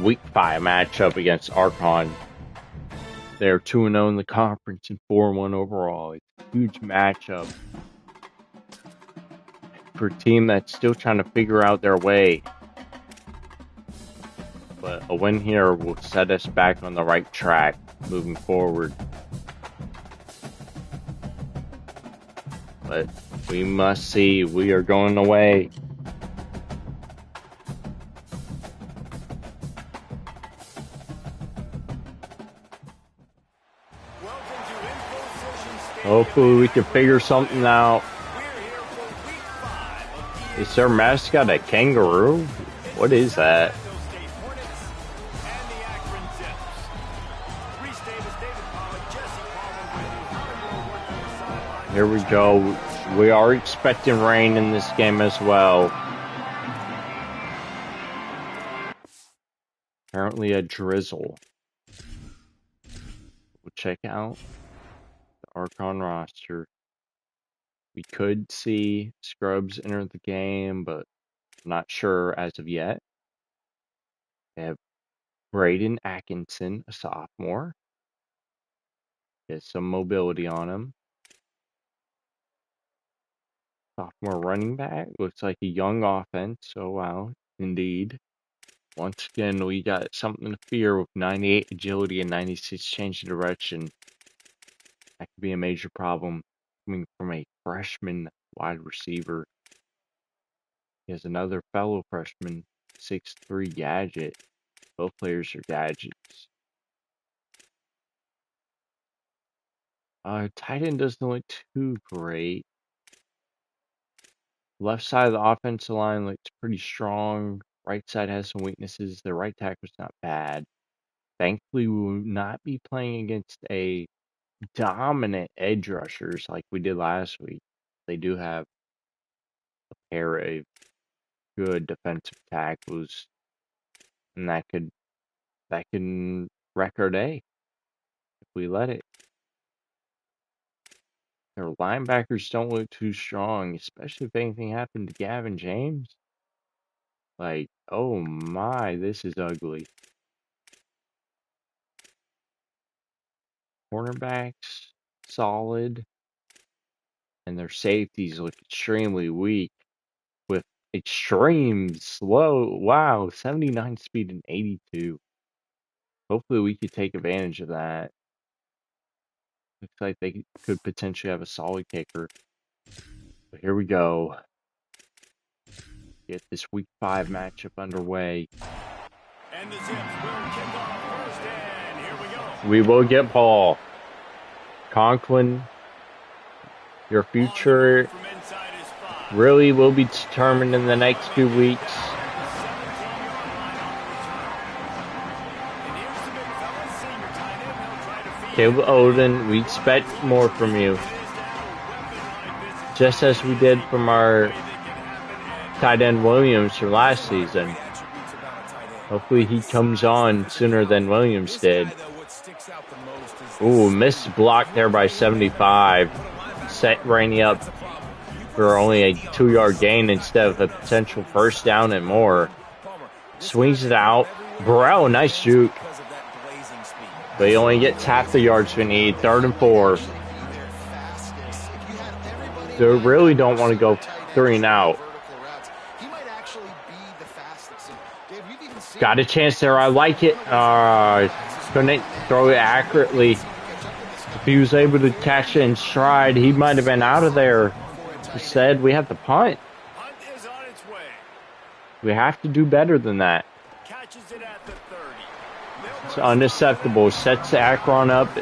Week 5 matchup against Archon. They're 2-0 in the conference and 4-1 overall. It's a huge matchup for a team that's still trying to figure out their way. But a win here will set us back on the right track moving forward. But we must see, we are going away. Hopefully we can figure something out. Is their mascot a kangaroo? What is that? Here we go. We are expecting rain in this game as well. Apparently a drizzle. We'll check out the Archon roster. We could see Scrubs enter the game, but I'm not sure as of yet. They have Braden Atkinson, a sophomore. He has some mobility on him. Sophomore running back. Looks like a young offense. Oh, wow. Indeed. Once again, we got something to fear with 98 agility and 96 change of direction. That could be a major problem coming from a freshman wide receiver. He has another fellow freshman, 6'3" gadget. Both players are gadgets. Tight end doesn't look too great. Left side of the offensive line looks pretty strong. Right side has some weaknesses. The right tackle's not bad. Thankfully, we will not be playing against a dominant edge rushers like we did last week. They do have a pair of good defensive tackles, and that can wreck our day if we let it. Their linebackers don't look too strong, especially if anything happened to Gavin James. Like, oh my, this is ugly. Cornerbacks, solid. And their safeties look extremely weak with extreme slow. Wow, 79 speed and 82. Hopefully we could take advantage of that. Looks like they could potentially have a solid kicker. But here we go. Get this week 5 matchup underway. And the Zips will kick off first, and here we go. We will get Paul. Conklin, your future really will be determined in the next few weeks. Caleb Oden, we expect more from you. Just as we did from our tight end Williams from last season. Hopefully he comes on sooner than Williams did. Ooh, missed block there by 75. Set Rainey up for only a 2-yard gain instead of a potential first down and more. Swings it out. Burrell, nice juke. But he only gets half the yards we need. 3rd and 4. They really don't want to go 3 and out. Got a chance there. I like it. Couldn't throw it accurately. If he was able to catch it in stride, he might have been out of there. Instead, we have to punt. We have to do better than that. It's unacceptable. Sets Akron up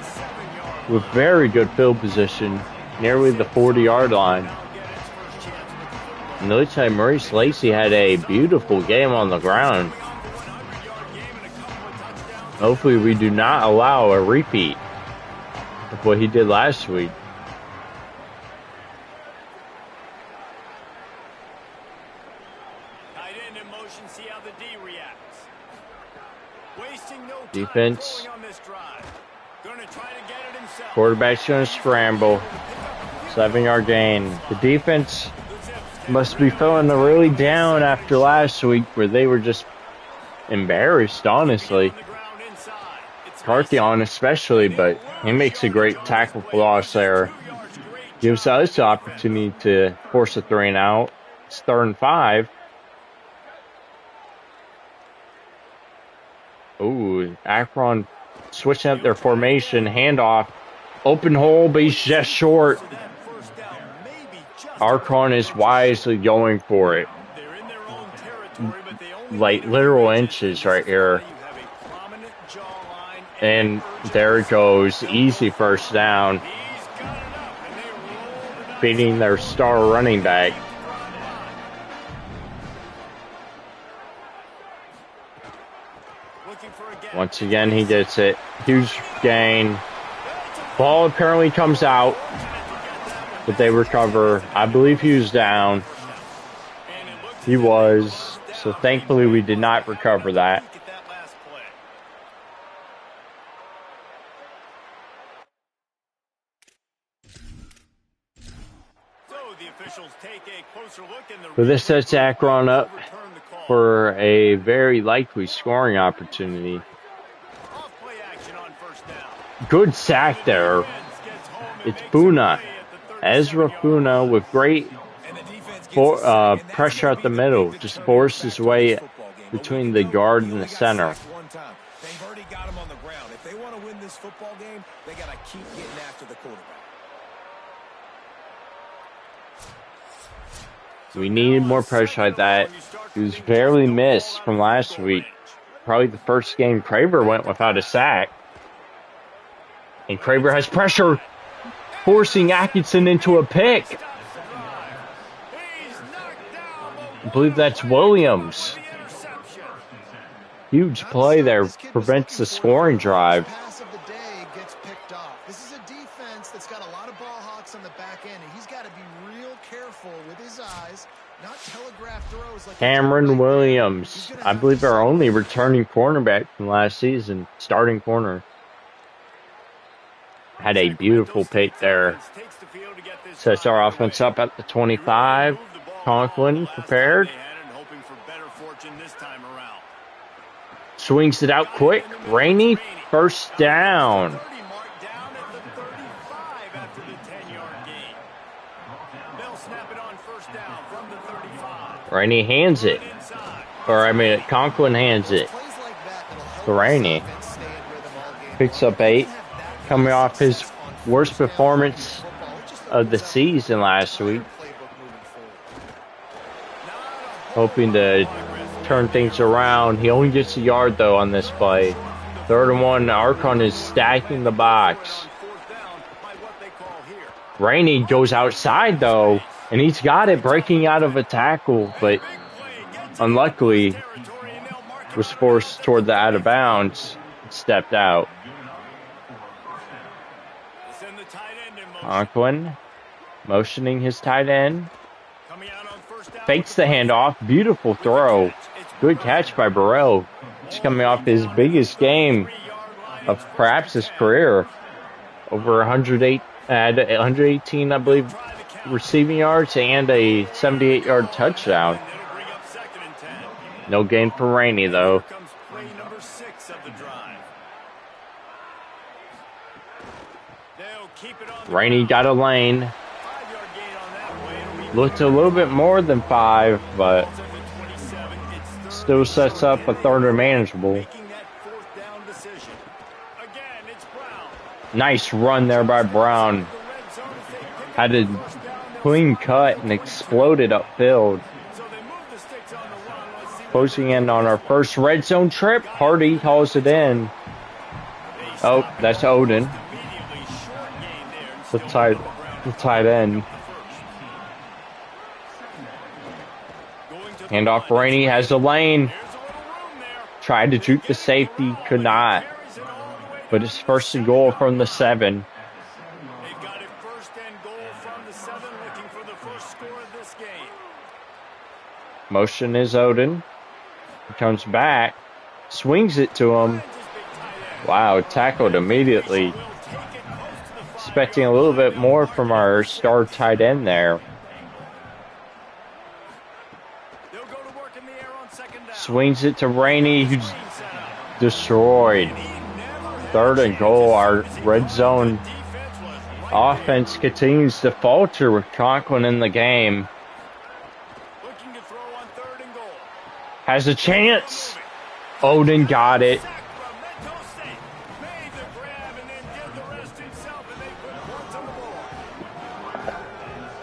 with very good field position, nearly the 40-yard line. And it looks like Maurice Lacey had a beautiful game on the ground. Hopefully we do not allow a repeat of what he did last week. Defense. Quarterback's going to scramble. 7-yard gain. The defense must be feeling really down after last week where they were just embarrassed, honestly. Carthion especially, but he makes a great tackle for loss there. Gives us the opportunity to force a 3 and out. It's 3rd and 5. Ooh, Akron switching up their formation. Handoff. Open hole, but he's just short. Akron is wisely going for it. Like literal inches right here. And there it goes. Easy first down. Beating their star running back. Once again, he gets it. Huge gain. Ball apparently comes out. But they recover. I believe he was down. He was. So thankfully we did not recover that. But this sets Akron up for a very likely scoring opportunity. Good sack there. It's Funa. Ezra Funa with great pressure at the middle. Just forced his way between the guard and the center. They've already got him on the ground. If they want to win this football game, they got to keep getting after the quarterback. We needed more pressure like that. It was barely missed from last week. Probably the first game Kraber went without a sack. And Kraber has pressure, forcing Atkinson into a pick. I believe that's Williams. Huge play there, prevents the scoring drive. This is a defense that's got a lot of ball hawks on the back end, and he's got to be real careful with his eyes, not telegraph throws like Cameron Williams, I believe our only returning cornerback from last season, starting corner. Had a beautiful pick there. Sets our offense up at the 25. Conklin prepared. Swings it out quick. Rainey, first down. Rainey hands it. Conklin hands it to Rainey. Picks up 8. Coming off his worst performance of the season last week. Hoping to turn things around. He only gets a yard, though, on this play. 3rd and 1. Akron is stacking the box. Rainey goes outside, though, and he's got it breaking out of a tackle, but unluckily was forced toward the out of bounds. Stepped out. Conklin motioning his tight end. Fakes the handoff. Beautiful throw. Good catch by Burrell. He's coming off his biggest game of perhaps his career. Over 118, I believe, receiving yards and a 78-yard touchdown. No gain for Rainey, though. Rainey got a lane. Looked a little bit more than 5, but still sets up a 3rd and manageable. Nice run there by Brown. Had a clean cut and exploded upfield. Closing in on our first red zone trip. Hardy calls it in. Oh, that's Odin. The tight end. Handoff Rainey has the lane. Tried to juke the safety, could not. But it's 1st and goal from the 7. Motion is Odin. He comes back. Swings it to him. Wow, tackled immediately. Expecting a little bit more from our star tight end there. Swings it to Rainey, who's destroyed. 3rd and goal. Our red zone offense continues to falter with Conklin in the game. Has a chance. Odin got it. Sacramento State made the grab and then did the rest himself, and they put points on the board.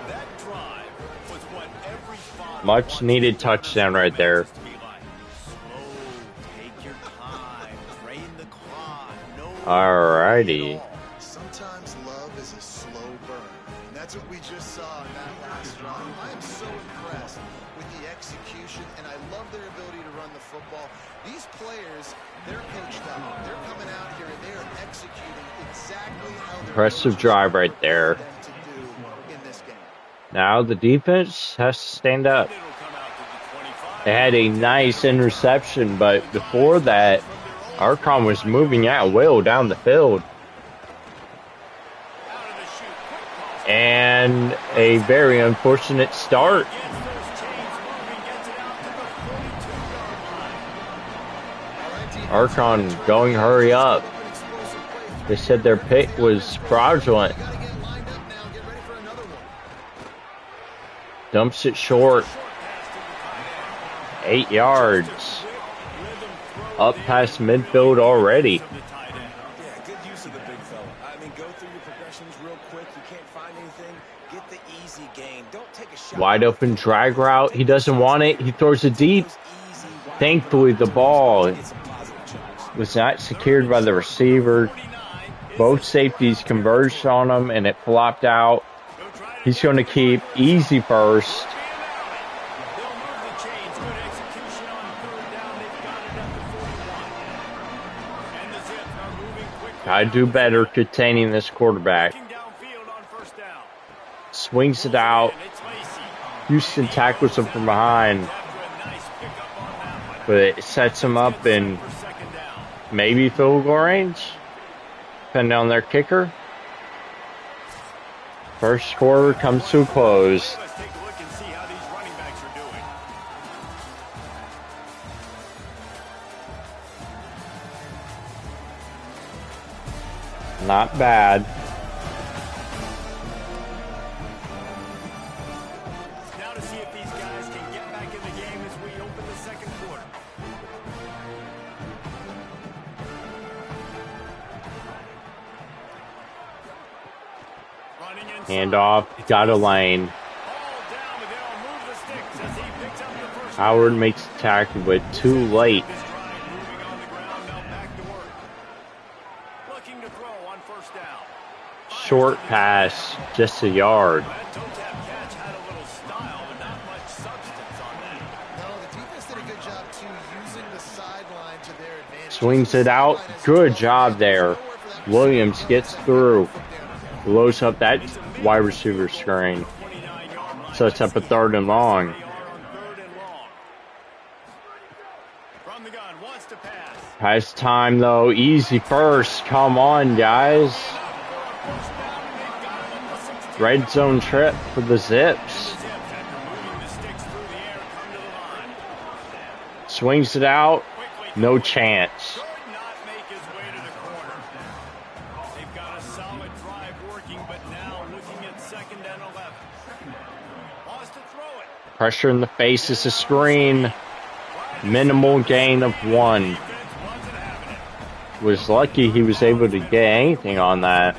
That drive was what every father Much needed touchdown right there. Alrighty. Sometimes love is a slow burn, and that's what we just saw in that last drive. I am so impressed with the execution, and I love their ability to run the football. These players, they're coached up. They're coming out here and they are executing exactly how they're Impressive drive right there. them to do in this game. Now the defense has to stand up. They had a nice interception, but before that, Archon was moving at will down the field. And a very unfortunate start. Archon going hurry up. They said their pick was fraudulent. Dumps it short. 8 yards. Up past midfield already. Yeah, good use of the big fella. I mean, go through your progressions real quick. You can't find anything. Get the easy gain. Don't take a shot. Wide open drag route. He doesn't want it. He throws it deep. Thankfully, the ball was not secured by the receiver. Both safeties converged on him, and it flopped out. He's going to keep easy first. Gotta do better containing this quarterback. Swings it out. Houston tackles him from behind. But it sets him up in maybe field goal range, depending on their kicker. First quarter comes to a close. Not bad. Now to see if these guys can get back in the game as we open the second quarter. Handoff, got a lane. Howard makes the tackle, but too late. Short pass, just a yard. Swings it out. Good job there. Williams gets through. Blows up that wide receiver screen. Sets up a 3rd and long. Has time though. Easy first. Come on, guys. Red zone trip for the Zips. Swings it out. No chance. Pressure in the face is a screen. Minimal gain of 1. Was lucky he was able to get anything on that.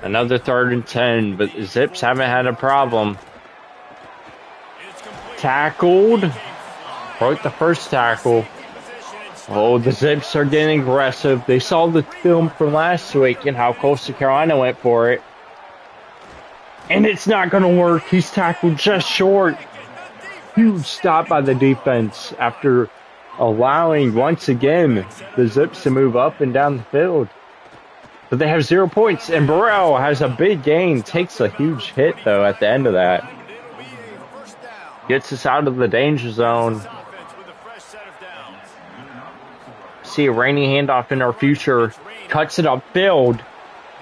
Another 3rd and 10, but the Zips haven't had a problem. Tackled. Broke the first tackle. Oh, the Zips are getting aggressive. They saw the film from last week and how Coastal Carolina went for it. And it's not going to work. He's tackled just short. Huge stop by the defense after allowing, once again, the Zips to move up and down the field. But they have 0 points, and Burrell has a big gain. Takes a huge hit, though, at the end of that. Gets us out of the danger zone. See a Rainey handoff in our future. Cuts it upfield.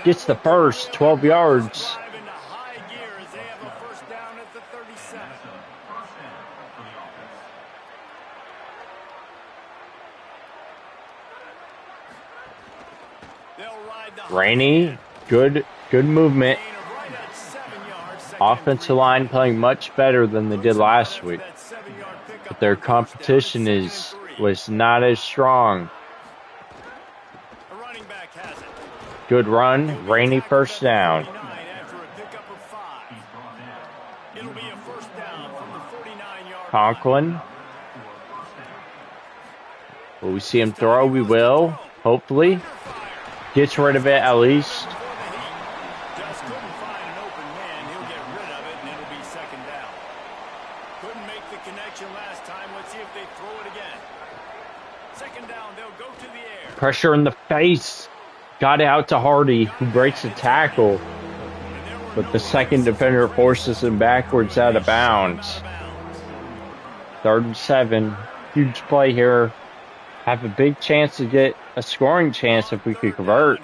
Gets the first, 12 yards. Rainey, good movement. Offensive line playing much better than they did last week. But their competition was not as strong. Good run, Rainey first down. Conklin. Will we see him throw? We will, hopefully. Gets rid of it at least. Just couldn't find an open man. He'll get rid of it, and it'll be second down. Couldn't make the connection last time. Let's see if they throw it again. Second down, they'll go to the air. Pressure in the face. Got it out to Hardy, who breaks the tackle. But the second defender forces him backwards out of bounds. 3rd and 7. Huge play here. Have a big chance to get a scoring chance if we could convert.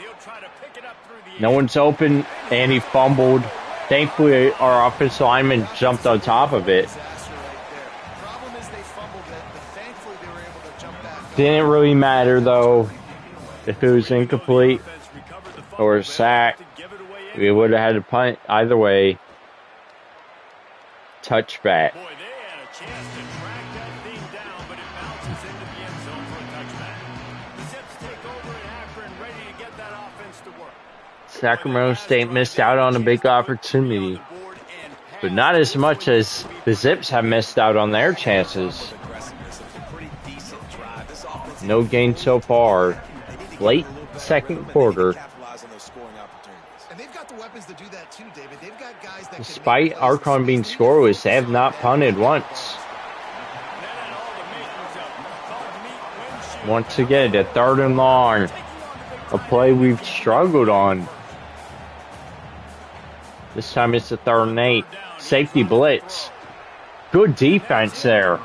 No one's open, and he fumbled. Thankfully, our offensive lineman jumped on top of it. Didn't really matter, though, if it was incomplete or a sack. We would have had to punt either way. Touchback. Sacramento State missed out on a big opportunity, but not as much as the Zips have missed out on their chances. No gain so far. Late second quarter. Despite Archon being scoreless, they have not punted once. Once again, a 3rd and long. A play we've struggled on. This time it's a 3rd and 8. Safety blitz. Good defense there.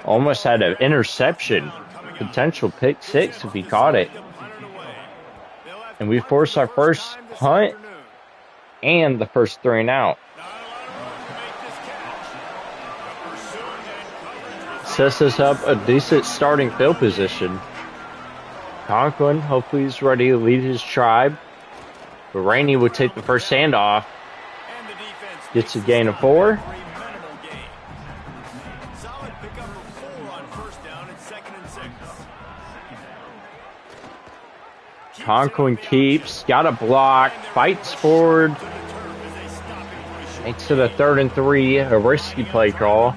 Almost had an interception. Potential pick 6 if he caught it. And we forced our first punt and the first 3 and out. Sets us up a decent starting field position. Conklin hopefully is ready to lead his tribe. But Rainey would take the first handoff. Gets a gain of 4. Conklin keeps, got a block, fights forward. Makes it a 3rd and 3, a risky play call.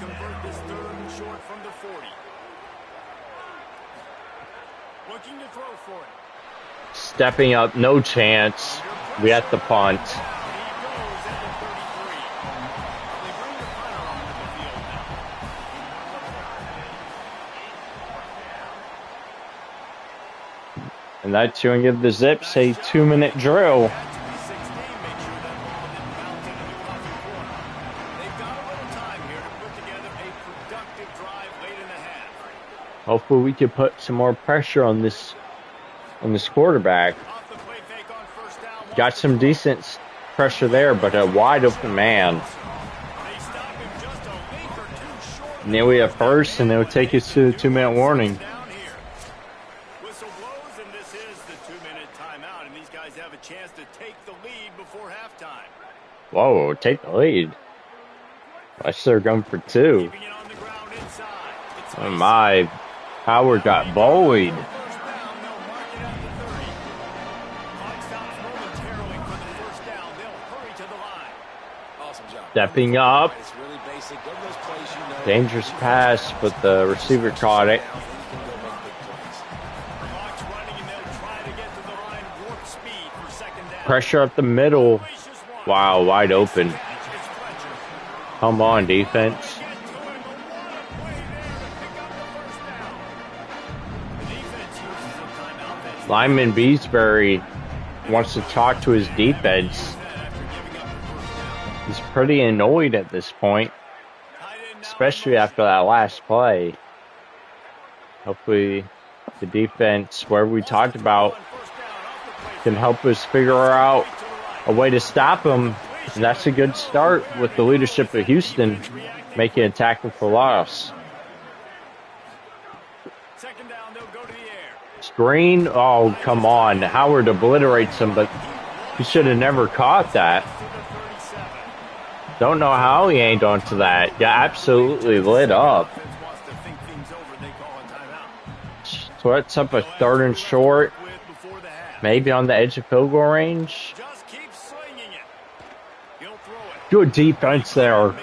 Stepping up, no chance. We have to punt. And that's going to give the Zips a 2-minute drill. Hopefully we can put some more pressure on this quarterback. Got some decent pressure there, but a wide open man. And then we have first, and they'll take us to the 2-minute warning. Whoa, take the lead. I should have gone for 2. Oh my, Howard got bullied. Stepping up. Dangerous pass, but the receiver caught it. Pressure up the middle. Wow, wide open. Come on, defense. Lineman Beesbury wants to talk to his defense. He's pretty annoyed at this point, especially after that last play. Hopefully the defense, where we talked about, can help us figure out a way to stop him. And that's a good start with the leadership of Houston making a tackle for loss. Second down, they'll go to the air. Screen. Oh, come on. Howard obliterates him, but he should have never caught that. Don't know how he aimed onto that. Got absolutely lit up. So that's up a 3rd and short. Maybe on the edge of field goal range. Good defense there.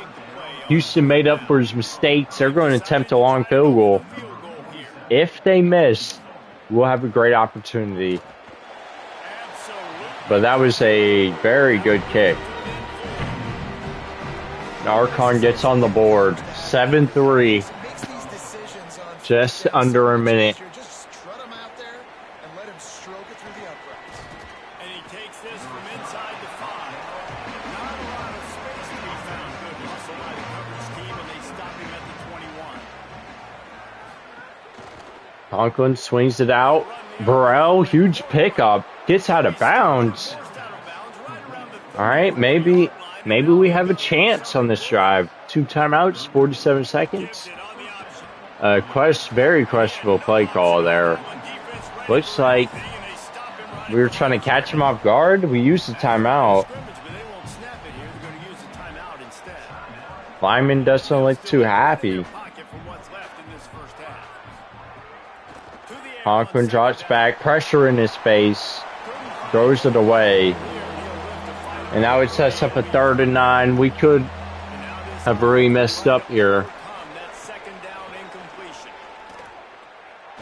Houston made up for his mistakes. They're going to attempt a long field goal. If they miss, we'll have a great opportunity. But that was a very good kick. Archon gets on the board. 7-3. Just under a minute. And he takes this from inside the 5. Not a lot of space to be found. Good muscle by the coverage team, and they stop him at the 21. Conklin swings it out. Burrell, huge pickup. Gets out of bounds. All right, maybe we have a chance on this drive. 2 timeouts, 47 seconds. Very questionable play call there. Looks like we were trying to catch him off guard. We used the timeout. Lyman doesn't look too happy. Conklin drops back, pressure in his face, throws it away. And now it sets up a 3rd and 9. We could have really messed up here.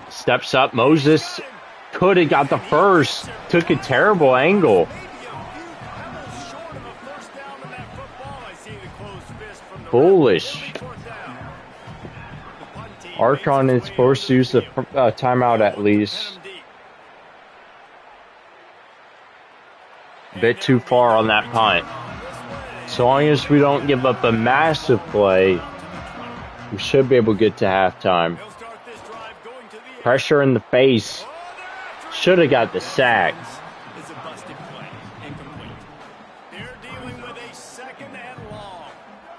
Steps up. Moses could have got the first. Took a terrible angle. Foolish. Archon is forced to use the timeout at least. A bit too far on that punt. So long as we don't give up a massive play, we should be able to get to halftime. Pressure in the face. Should have got the sack.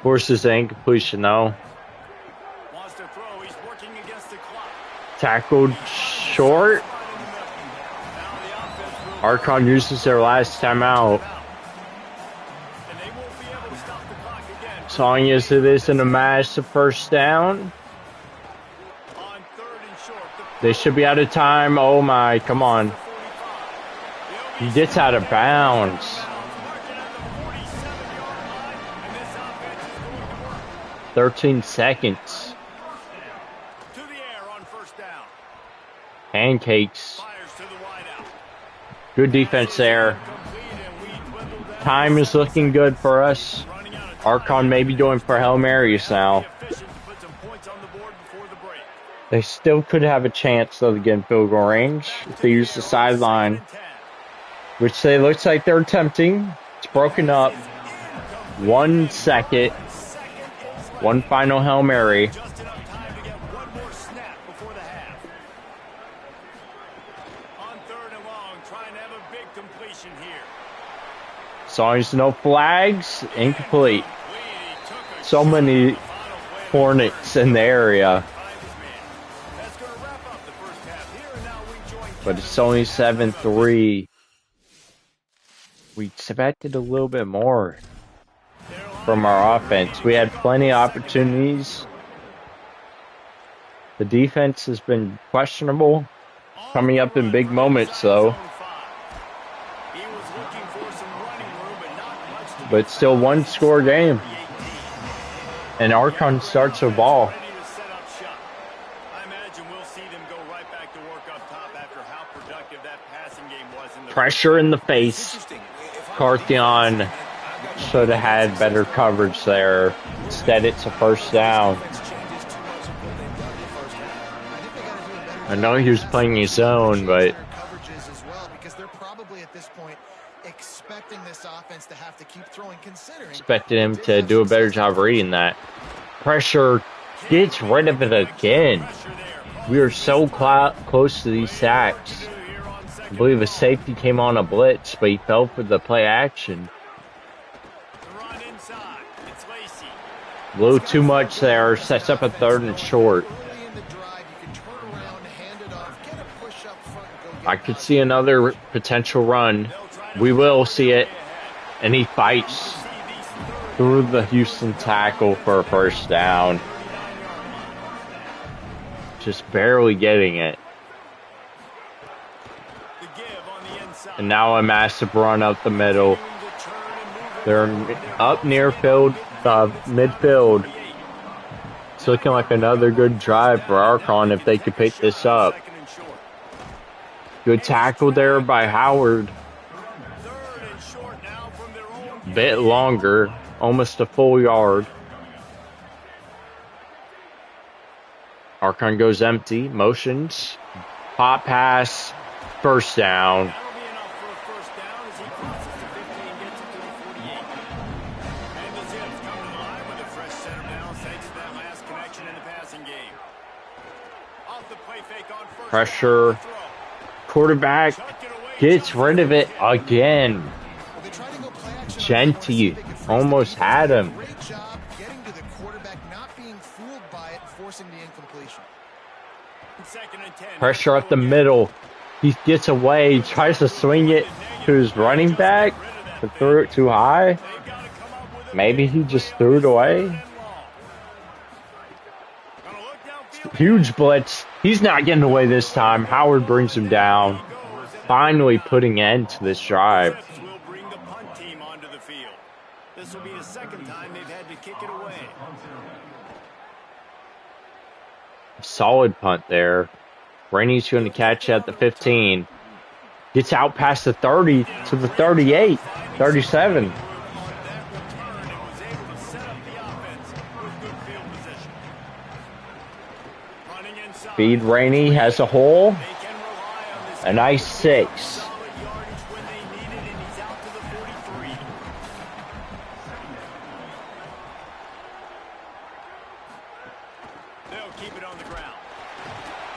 Forces the incompletion though. Tackled short. Archon uses their last timeout. As long as it isn't a massive first down. They should be out of time. Oh my, come on. He gets out of bounds. 13 seconds. Pancakes. Good defense there. Time is looking good for us. Archon may be going for Hail Marys now. They still could have a chance though to get in field goal range if they use the sideline, which they looks like they're attempting. It's broken up. 1 second. One final Hail Mary. As long as no flags, incomplete. So many Hornets in the area. But it's only 7-3. We expected a little bit more from our offense. We had plenty of opportunities. The defense has been questionable. Coming up in big moments, though. But still 1-score game. And Archon starts the ball. Pressure in the face. Carthion should have had better coverage there. Instead, it's a first down. I know he was playing his own, but expected him to do a better job reading that. Pressure gets rid of it again. We are so close to these sacks. I believe a safety came on a blitz, but he fell for the play action. A little too much there. Sets up a 3rd and short. I could see another potential run. We will see it. And he fights through the Houston tackle for a first down. Just barely getting it. And now a massive run up the middle. They're up near midfield. It's looking like another good drive for Archon if they could pick this up. Good tackle there by Howard. Bit longer, almost a full yard. Archon goes empty, motions, pop pass, first down. Pressure. Quarterback gets rid of it again. Genty almost had him. Great job getting to the quarterback, not being fooled by it, forcing the incompletion. Pressure up the middle. He gets away, tries to swing it to his running back, but threw it too high. Maybe he just threw it away. Huge blitz. He's not getting away this time. Howard brings him down. Finally putting an end to this drive. This will be the second time they've had to kick it away. Solid punt there. Rainey's going to catch at the 15. Gets out past the 30 to the 38, 37. Feed Rainey has a hole. A nice 6.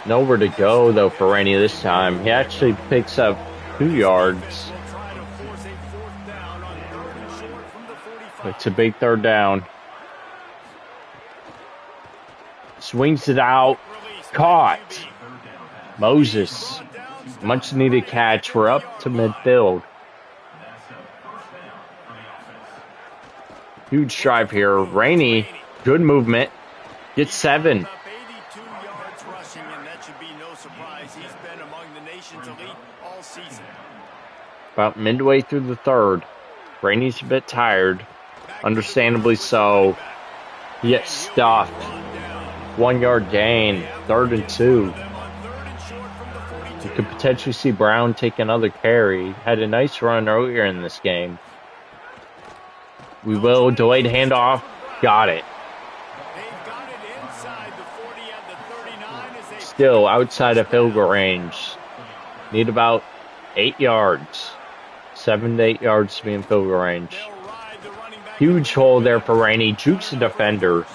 Nowhere to go, though, for Rainey this time. He actually picks up 2 yards. It's a big third down. Swings it out. Caught. Moses. Much needed catch. We're up to midfield. Huge drive here. Rainey. Good movement. Gets 7. About midway through the third. Rainey's a bit tired. Understandably so. He gets stuffed. 1 yard gain. 3rd and 2. You could potentially see Brown take another carry. Had a nice run earlier in this game. We will. Delayed handoff. Got it. Still outside of field goal range. Need about 8 yards. 7 to 8 yards to be in field goal range. Huge hole there for Rainey. Jukes the defender.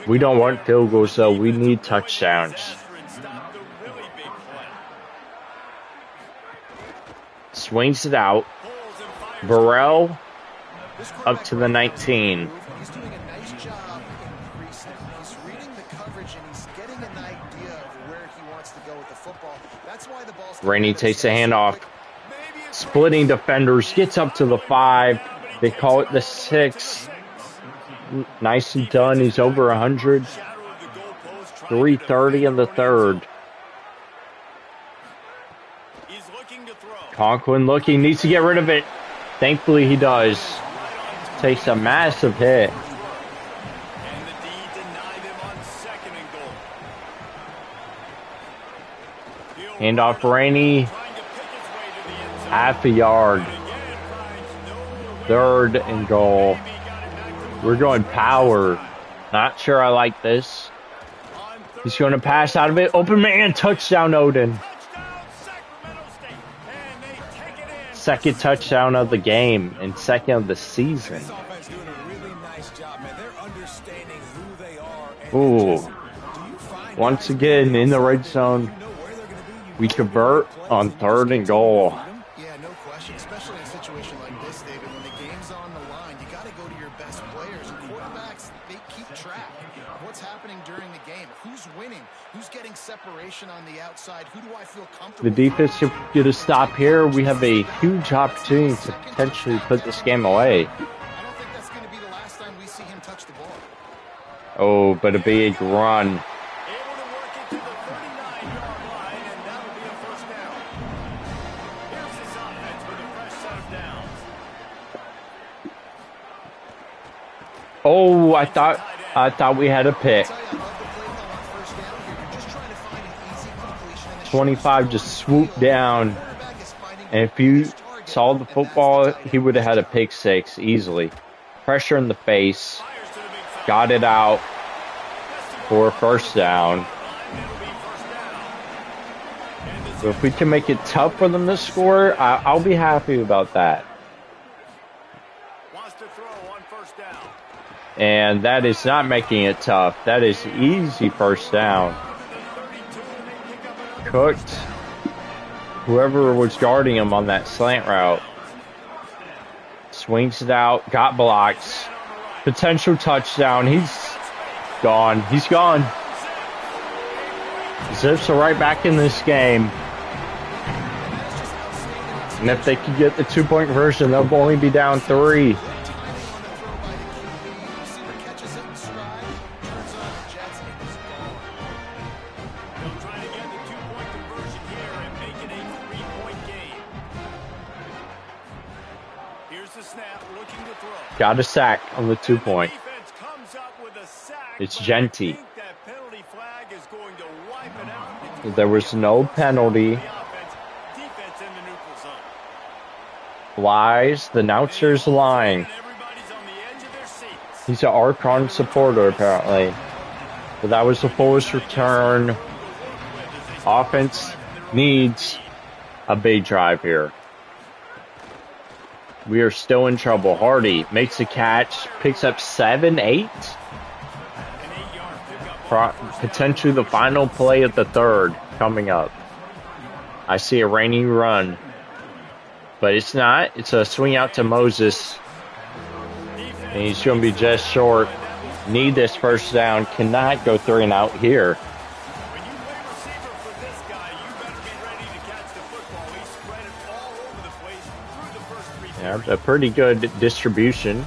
We don't want field goals, though. We need touchdowns. Swings it out. Burrell up to the 19. He's doing a nice job increasing. He's reading the coverage and he's getting an idea of where he wants to go with the football. That's why the ball's Rainey takes a handoff. Splitting defenders. Gets up to the 5. They call it the 6. Nicely done. He's over 100. 3:30 in the third. Conklin looking. Needs to get rid of it. Thankfully he does. Takes a massive hit. Handoff Rainey. Half a yard. 3rd and goal. We're going power. Not sure I like this. He's going to pass out of it. Open man. Touchdown, Odin. Second touchdown of the game and second of the season. Ooh. Once again in the red zone. We convert on 3rd and goal. Yeah, no question, especially in a situation like this, David, when the game's on the line, you got to go to your best players. And quarterbacks, they keep track of what's happening happening during the game? Who's winning? Who's getting separation on the outside? Who do I feel comfortable? The defense should get a stop here. We have a huge opportunity to potentially put this game away. I don't think that's going to be the last time we see him touch the ball. Oh, but a big run. Able to work it to the 39-yard line, and that'll be a first down. Here's his offense with a fresh set of downs. Oh, I thought we had a pick. 25 just swooped down, and if you saw the football, he would have had a pick six easily. Pressure in the face, got it out for a first down. So if we can make it tough for them to score, I'll be happy about that. Wants to throw on first down. And that is not making it tough. That is easy first down. Cooked whoever was guarding him on that slant route. Swings it out, got blocks. Potential touchdown. He's gone. He's gone. Zips are right back in this game. And if they can get the 2-point conversion, they'll only be down 3. Got a sack on the 2-point. It's Genty. There was no penalty. Lies. The announcer's lying. He's an Archon supporter, apparently. But that was the fullest return. Offense needs a big drive here. We are still in trouble. Hardy makes a catch, picks up 7-8. Potentially the final play of the third coming up. I see a rainy run, but it's not. It's a swing out to Moses. And he's going to be just short. Need this first down. Cannot go 3 and out here. Yeah, a pretty good distribution.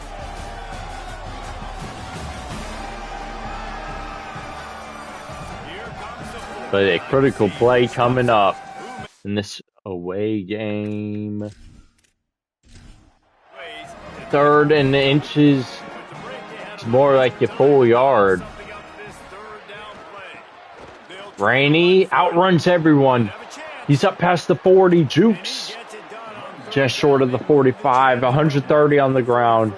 But a critical play coming up in this away game. 3rd and inches. It's more like a full yard. Rainey outruns everyone. He's up past the 40. Jukes. Just short of the 45, 130 on the ground,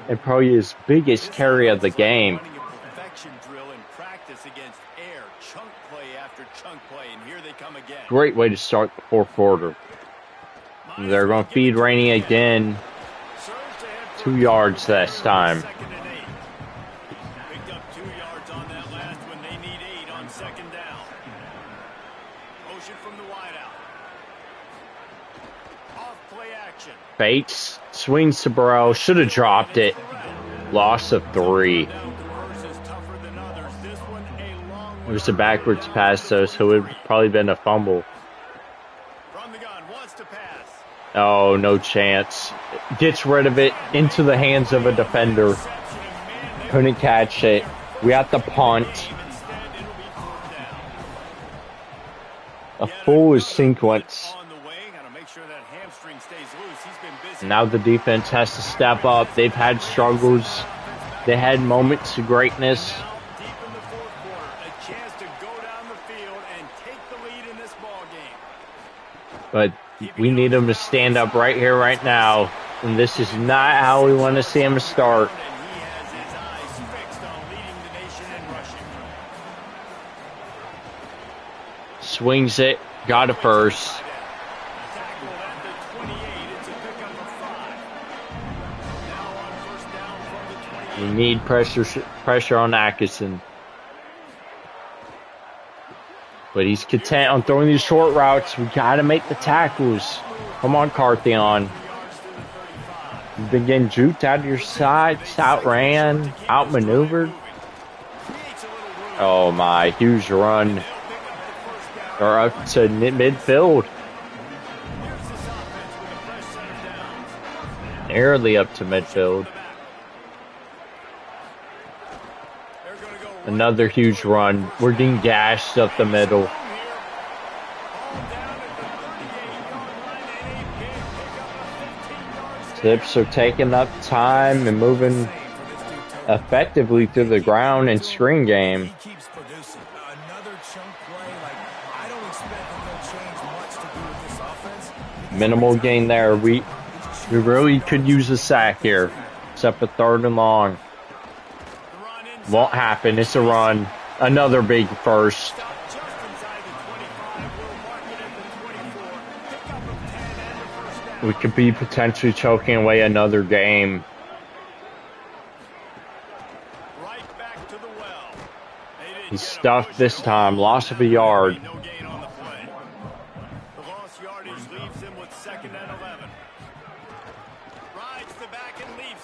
and probably his biggest carry of the game. Great way to start the 4th quarter. They're going to feed Rainey again. 2 yards this time. Picked up 2 yards on that last one. They need 8 on 2nd down. Motion from the wideout. Bates swings to Burrow. Should have dropped it. Loss of 3. It was a backwards pass, though, so it would probably been a fumble. Oh, no chance. Gets rid of it into the hands of a defender. Couldn't catch it. We have to punt. A full sequence. Now the defense has to step up. They've had struggles. They had moments of greatness. But we need them to stand up right here, right now. And this is not how we want to see them start. Swings it. Got it first. We need pressure on Atkinson. But he's content on throwing these short routes. We got to make the tackles. Come on, Cartheon. You've been getting juked out of your sides, outran, outmaneuvered. Oh my, huge run. Or up to midfield. Nearly up to midfield. Another huge run. We're getting gashed up the middle. Zips are taking up time and moving effectively through the ground and screen game. Minimal gain there. We really could use a sack here, except for 3rd and long. Won't happen. It's a run. Another big first. We could be potentially choking away another game. He's stuffed this time. Loss of a yard.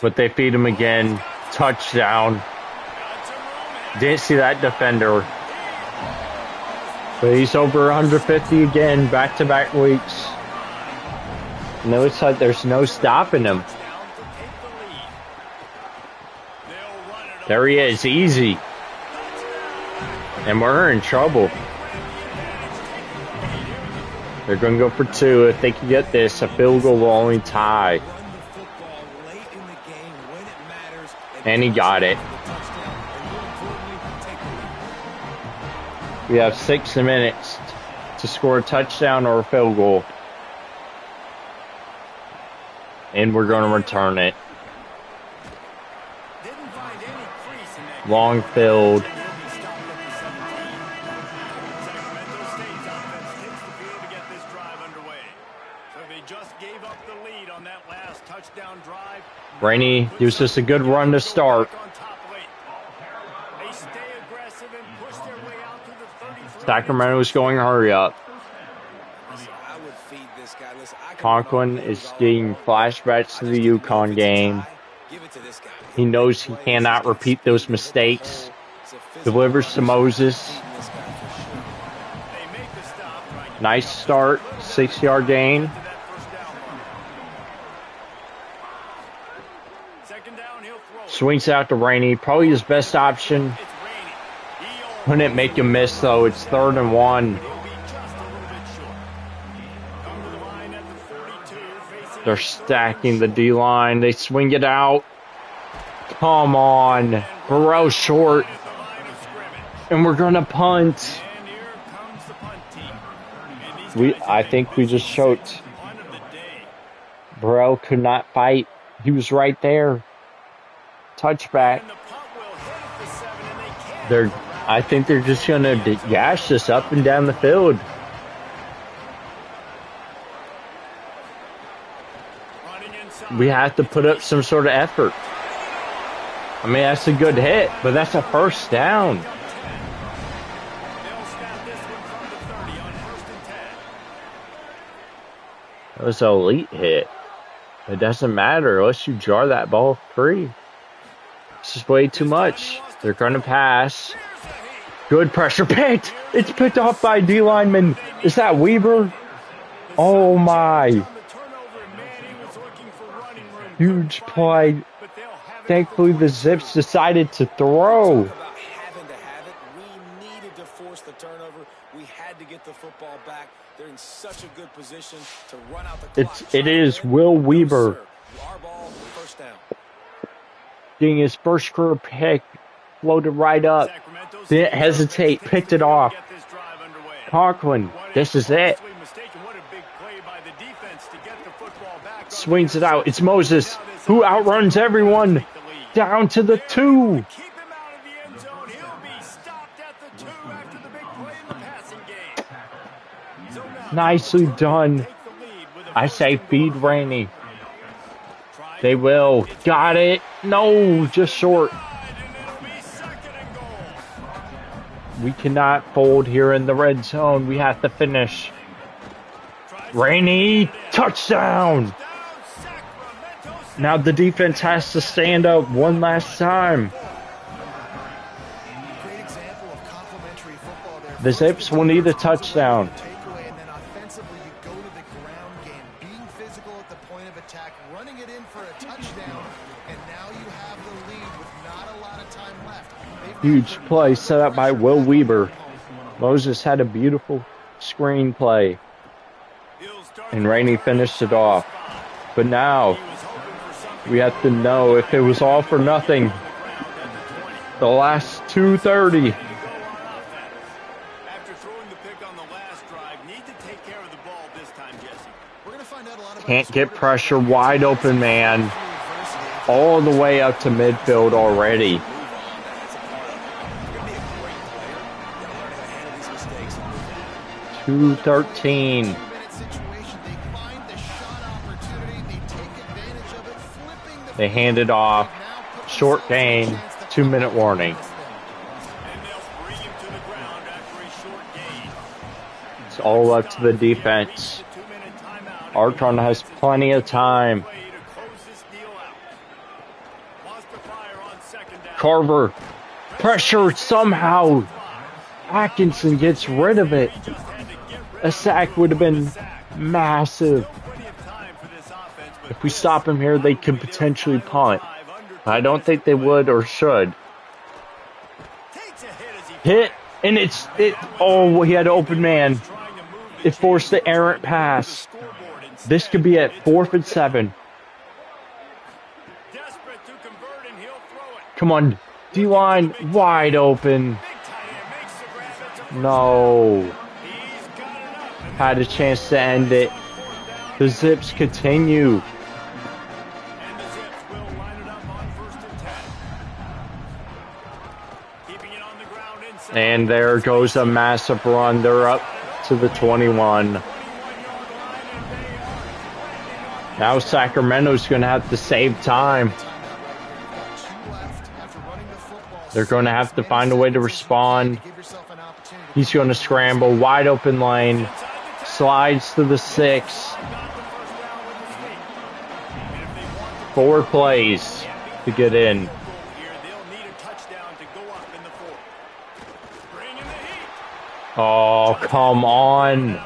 But they feed him again. Touchdown. Didn't see that defender. But he's over 150 again, back-to-back weeks. And it looks like there's no stopping him. There he is, easy. And we're in trouble. They're going to go for 2. If they can get this, a field goal will only tie. And he got it. We have 6 minutes to score a touchdown or a field goal. And we're going to return it. Long field. Sacramento State's offense takes the field to get this drive underway. So they just gave up the lead on that last touchdown drive. Rainey gives us a good run to start. They stay aggressive and push their way out to the 33. Sacramento's going hurry up. Conklin is getting flashbacks to the UConn game. He knows he cannot repeat those mistakes. Delivers to Moses. Nice start. 6-yard gain. Swings out to Rainey. Probably his best option. Couldn't make him miss, though. It's 3rd and 1. They're stacking the D-line. They swing it out. Come on. Burrell short. And we're going to punt. I think we just choked. Burrell could not fight. He was right there. Touchback. I think they're just going to gash us up and down the field. We have to put up some sort of effort. I mean, that's a good hit, but that's a first down. That was an elite hit. It doesn't matter unless you jar that ball free. It's just way too much. They're going to pass. Good pressure. Picked. It's picked off by D lineman. Is that Weaver? Oh my. Huge play. Thankfully, the Zips decided to throw. We needed to force the turnover. We had to get the football back. They're in such a good position to run out the clock. It is Will Weaver. Our ball, first down. Getting his first career pick. Floated right up. Didn't hesitate. Picked it off. Conklin. This is it. Swings it out. It's Moses who outruns everyone down to the 2. Nicely done. I say feed Rainey. They will. Got it. No, just short. We cannot fold here in the red zone. We have to finish. Rainey, touchdown. Now the defense has to stand up one last time. The Zips will need a touchdown. Takeaway, and then offensively, you go to the ground game, being physical at the point of attack, running it in for a touchdown, and now you have the lead with not a lot of time left. Huge play set up by Will Weber. Moses had a beautiful screenplay, and Rainey finished it off. But now, we have to know if it was all for nothing. The last 2:30. Can't get pressure, wide open man. All the way up to midfield already. $2.13. They hand it off. Short gain. 2-minute warning. It's all up to the defense. Artron has plenty of time. Carver. Pressure somehow. Atkinson gets rid of it. A sack would have been massive. If we stop him here, they could potentially punt. I don't think they would or should. Hit, and oh, he had an open man. It forced the errant pass. This could be at 4th and 7. Come on, D-line, wide open. No. Had a chance to end it. The Zips continue. And there goes a massive run. They're up to the 21. Now Sacramento's going to have to save time. They're going to have to find a way to respond. He's going to scramble. Wide open lane. Slides to the 6. 4 plays to get in. Oh, come on.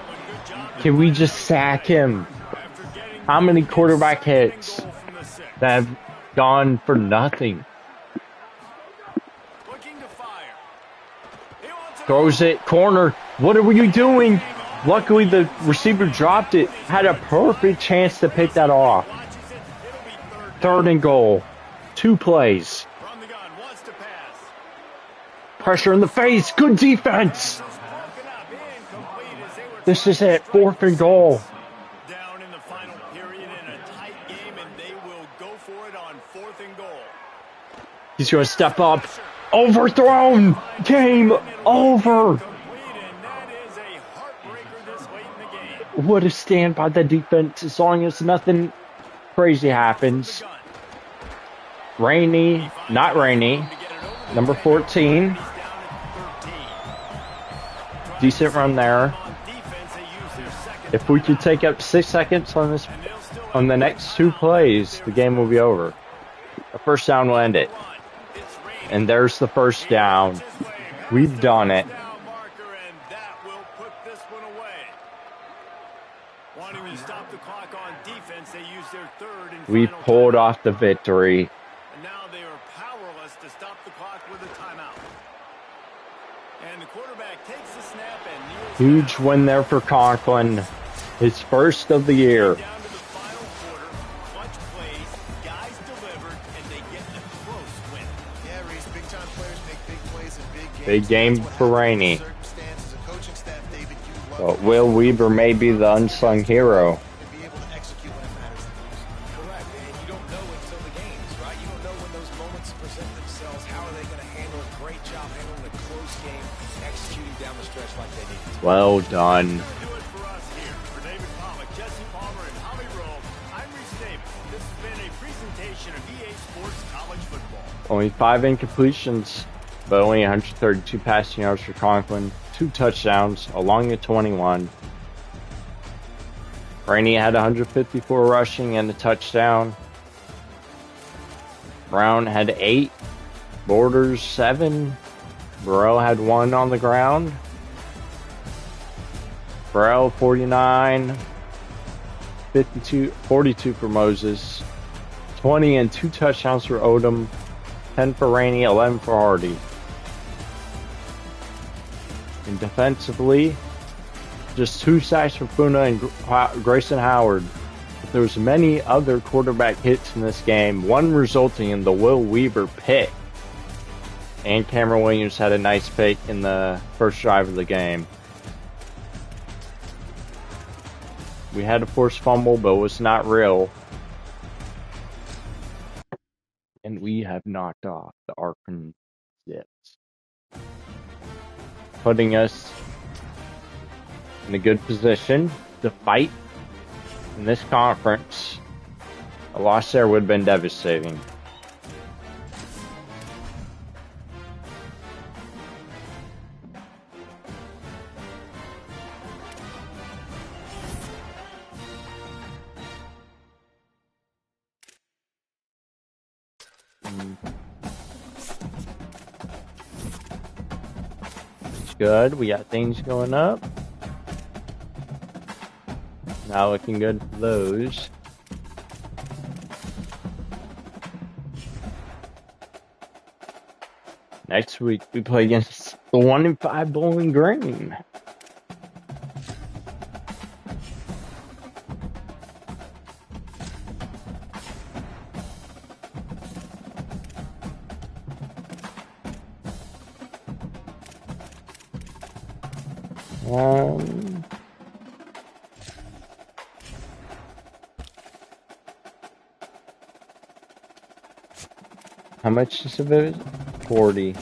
Can we just sack him? How many quarterback hits that have gone for nothing? Throws it, corner. What are you doing? Luckily, the receiver dropped it. Had a perfect chance to pick that off. 3rd and goal. 2 plays. Pressure in the face. Good defense. This is it. 4th and goal. Down in the final period in a tight game, and they will go for it on 4th and goal. He's going to step up. Overthrown. Game over. What a stand by the defense as long as nothing crazy happens. Rainey, not Rainey, number 14. Decent run there. If we could take up 6 seconds on the next 2 plays, the game will be over. A first down will end it. And there's the first down. We've done it. We pulled off the victory. Now they are powerless to stop the clock with a timeout. And the quarterback takes the snap and huge win there for Conklin. His first of the year. down to the final quarter. Clutch plays, guys delivered, and they get a close win. Yeah, Reese, big-time players make big plays in big games. Big game for Rainey. Circumstances, a coaching staff, David, you love But Will Weber may be the unsung hero. to be able to execute when it matters the most. Correct, and you don't know until the games, right? You don't know when those moments present themselves. How are they going to handle a great job handling a close game, executing down the stretch like they need to? Well done. Do it for us here. For David Pollock, Jesse Palmer, and Holly Rowe, I'm Reese Davis. This has been a presentation of EA Sports College Football. Only 5 incompletions, but only 132 passing yards for Conklin. 2 touchdowns along the 21. Rainey had 154 rushing and a touchdown. Brown had 8. Borders 7. Burrell had 1 on the ground. Burrell 49, 42 for Moses, 20 and 2 touchdowns for Odom, 10 for Rainey, 11 for Hardy. And defensively, just 2 sacks for Funa and Grayson Howard. But there was many other quarterback hits in this game, one resulting in the Will Weaver pick. And Cameron Williams had a nice pick in the first drive of the game. We had a forced fumble, but it was not real. And we have knocked off the Arkansas Zips, putting us in a good position to fight in this conference. A loss there would have been devastating. It's good. We got things going up. Now looking good for those. Next week we play against the 1-5 Bowling Green. How much is it? 40.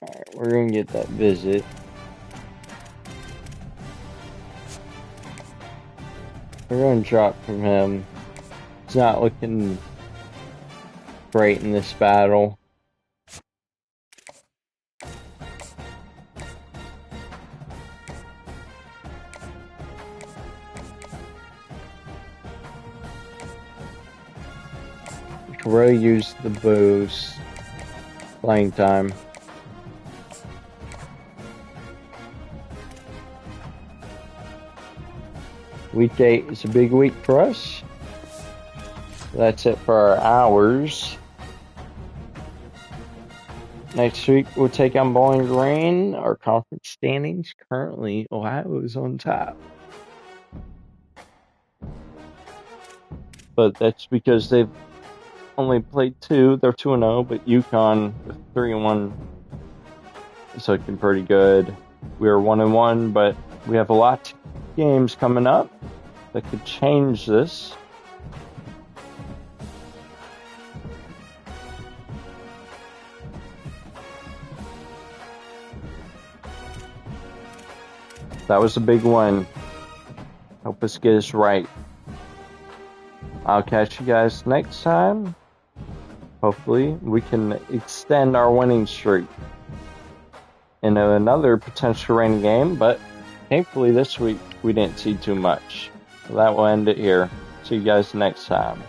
Alright, we're gonna get that visit. We're gonna drop from him. It's not looking great in this battle. We can really use the boost playing time. Week 8 is a big week for us. That's it for our hours. Next week, we'll take on Bowling Green. Our conference standings, currently, Ohio is on top. But that's because they've only played 2. They're 2-0, but UConn, 3-1, is looking pretty good. We are 1-1, but we have a lot of games coming up that could change this. That was a big one. Help us get us right. I'll catch you guys next time. Hopefully, we can extend our winning streak in another potential rain game, but thankfully this week we didn't see too much. So that will end it here. See you guys next time.